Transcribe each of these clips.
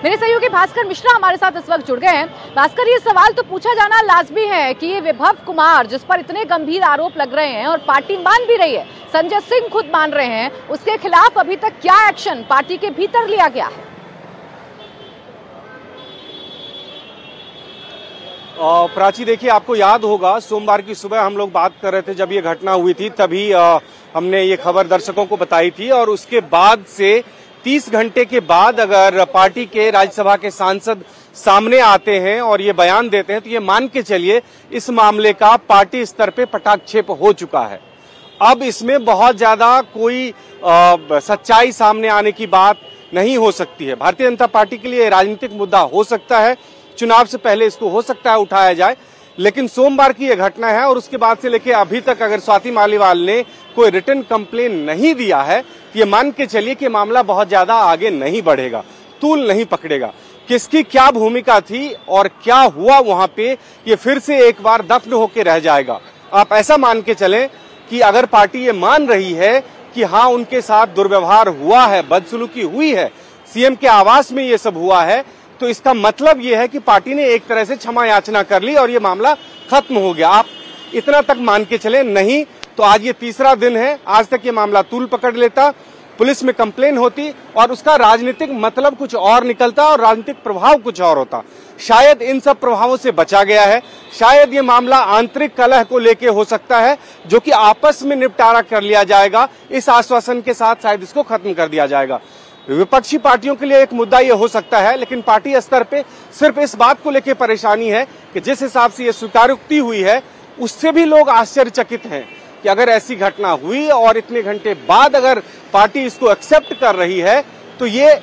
मेरे सहयोगी भास्कर मिश्रा हमारे साथ इस वक्त जुड़ गए हैं। भास्कर, ये सवाल तो पूछा जाना लाजमी है कि ये विभव कुमार जिस पर इतने गंभीर आरोप लग रहे हैं और पार्टी मान भी रही है, संजय सिंह खुद मान रहे हैं, उसके खिलाफ अभी तक क्या एक्शन पार्टी के भीतर लिया गया है? प्राची, देखिए, आपको याद होगा सोमवार की सुबह हम लोग बात कर रहे थे, जब ये घटना हुई थी तभी हमने ये खबर दर्शकों को बताई थी। और उसके बाद से 30 घंटे के बाद अगर पार्टी के राज्यसभा के सांसद सामने आते हैं और ये बयान देते हैं तो ये मान के चलिए इस मामले का पार्टी स्तर पे पटाक्षेप हो चुका है। अब इसमें बहुत ज्यादा कोई सच्चाई सामने आने की बात नहीं हो सकती है। भारतीय जनता पार्टी के लिए राजनीतिक मुद्दा हो सकता है, चुनाव से पहले इसको हो सकता है उठाया जाए, लेकिन सोमवार की यह घटना है और उसके बाद से लेके अभी तक अगर स्वाति मालीवाल ने कोई रिटर्न कंप्लेन नहीं दिया है तो ये मान के चलिए कि मामला बहुत ज्यादा आगे नहीं बढ़ेगा, तूल नहीं पकड़ेगा। किसकी क्या भूमिका थी और क्या हुआ वहां पे, ये फिर से एक बार दफन होके रह जाएगा। आप ऐसा मान के चलें कि अगर पार्टी ये मान रही है कि हाँ उनके साथ दुर्व्यवहार हुआ है, बदसलूकी हुई है, सीएम के आवास में ये सब हुआ है, तो इसका मतलब ये है कि पार्टी ने एक तरह से क्षमा याचना कर ली और ये मामला खत्म हो गया। आप इतना तक मान के चले, नहीं तो आज ये तीसरा दिन है, आज तक ये मामला तूल पकड़ लेता, पुलिस में कंप्लेन होती और उसका राजनीतिक मतलब कुछ और निकलता और राजनीतिक प्रभाव कुछ और होता। शायद इन सब प्रभावों से बचा गया है। शायद ये मामला आंतरिक कलह को लेके हो सकता है, जो कि आपस में निपटारा कर लिया जाएगा। इस आश्वासन के साथ शायद इसको खत्म कर दिया जाएगा। विपक्षी पार्टियों के लिए एक मुद्दा ये हो सकता है, लेकिन पार्टी स्तर पे सिर्फ इस बात को लेकर परेशानी है कि जिस हिसाब से ये स्वीकारोक्ति हुई है उससे भी लोग आश्चर्यचकित हैं कि अगर ऐसी घटना हुई और इतने घंटे बाद अगर पार्टी इसको एक्सेप्ट कर रही है तो ये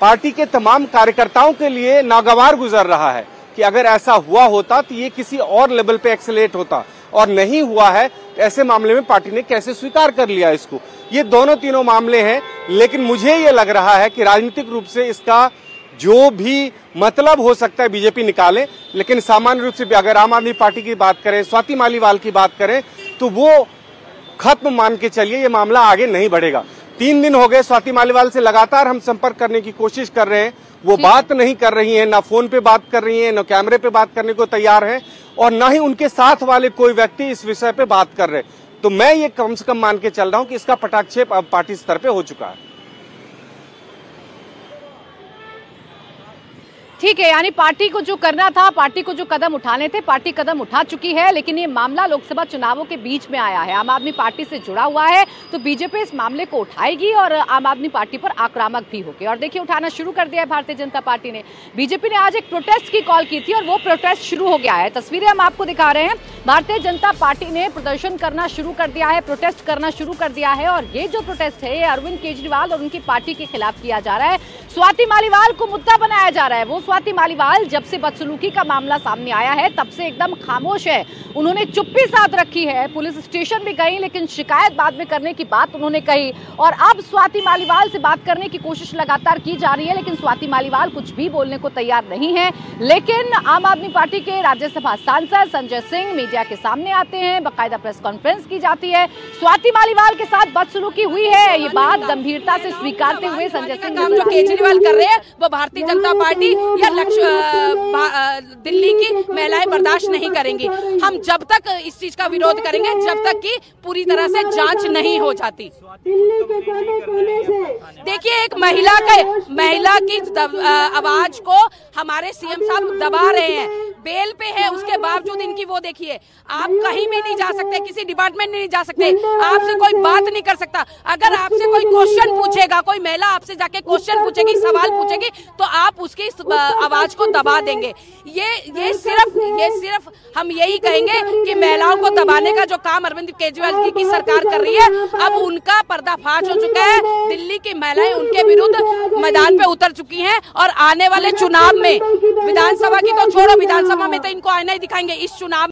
पार्टी के तमाम कार्यकर्ताओं के लिए नागवार गुजर रहा है कि अगर ऐसा हुआ होता तो ये किसी और लेवल पे एक्सेलेरेट होता, और नहीं हुआ है तो ऐसे मामले में पार्टी ने कैसे स्वीकार कर लिया इसको। ये दोनों तीनों मामले हैं, लेकिन मुझे ये लग रहा है कि राजनीतिक रूप से इसका जो भी मतलब हो सकता है बीजेपी निकाले, लेकिन सामान्य रूप से भी अगर आम आदमी पार्टी की बात करें, स्वाति मालीवाल की बात करें, तो वो खत्म मान के चलिए, ये मामला आगे नहीं बढ़ेगा। 3 दिन हो गए स्वाति मालीवाल से लगातार हम संपर्क करने की कोशिश कर रहे हैं, वो बात नहीं कर रही हैं, ना फोन पे बात कर रही हैं, ना कैमरे पे बात करने को तैयार हैं, और ना ही उनके साथ वाले कोई व्यक्ति इस विषय पे बात कर रहे। तो मैं ये कम से कम मान के चल रहा हूं कि इसका पटाक्षेप अब पार्टी स्तर पे हो चुका है। ठीक है, यानी पार्टी को जो करना था, पार्टी को जो कदम उठाने थे, पार्टी कदम उठा चुकी है, लेकिन ये मामला लोकसभा चुनावों के बीच में आया है, आम आदमी पार्टी से जुड़ा हुआ है, तो बीजेपी इस मामले को उठाएगी और आम आदमी पार्टी पर आक्रामक भी होगी। और देखिए, उठाना शुरू कर दिया है भारतीय जनता पार्टी ने। बीजेपी ने आज एक प्रोटेस्ट की कॉल की थी और वो प्रोटेस्ट शुरू हो गया है। तस्वीरें हम आपको दिखा रहे हैं। भारतीय जनता पार्टी ने प्रदर्शन करना शुरू कर दिया है, प्रोटेस्ट करना शुरू कर दिया है, और ये जो प्रोटेस्ट है ये अरविंद केजरीवाल और उनकी पार्टी के खिलाफ किया जा रहा है। स्वाति मालीवाल को मुद्दा बनाया जा रहा है। वो स्वाति मालीवाल जब से बदसलूकी का मामला सामने आया है तब से एकदम खामोश है, उन्होंने चुप्पी साध रखी है। पुलिस स्टेशन भी गई, लेकिन शिकायत बाद में करने की बात उन्होंने कही, और अब स्वाति मालीवाल से बात करने की कोशिश लगातार की जा रही है, लेकिन स्वाति मालीवाल कुछ भी बोलने को तैयार नहीं है। लेकिन आम आदमी पार्टी के राज्यसभा सांसद संजय सिंह मीडिया के सामने आते हैं, बाकायदा प्रेस कॉन्फ्रेंस की जाती है। स्वाति मालीवाल के साथ बदसलूकी हुई है, ये बात गंभीरता से स्वीकारते हुए संजय सिंह जो केजरीवाल कर रहे हैं वो भारतीय जनता पार्टी या दिल्ली की महिलाएं बर्दाश्त नहीं करेंगी। हम जब तक इस चीज का विरोध करेंगे जब तक कि पूरी तरह से जांच नहीं हो जाती। देखिए, एक महिला की आवाज को हमारे सीएम साहब दबा रहे हैं, बेल पे है, उसके बावजूद इनकी वो देखिए, आप कहीं भी नहीं जा सकते, किसी डिपार्टमेंट नहीं जा सकते, आपसे कोई बात नहीं कर सकता। अगर आपसे कोई क्वेश्चन पूछेगा, कोई महिला आपसे जाके क्वेश्चन पूछेगी, सवाल पूछेगी, तो आप उसकी आवाज को दबा देंगे। ये सिर्फ हम यही कहेंगे कि महिलाओं को दबाने का जो काम अरविंद केजरीवाल की सरकार कर रही है, अब उनका पर्दाफाश हो चुका है। दिल्ली की महिलाएं उनके विरुद्ध मैदान पे उतर चुकी हैं और आने वाले चुनाव में, विधानसभा की तो छोड़ो, विधानसभा में तो इनको आईना ही दिखाएंगे, इस चुनाव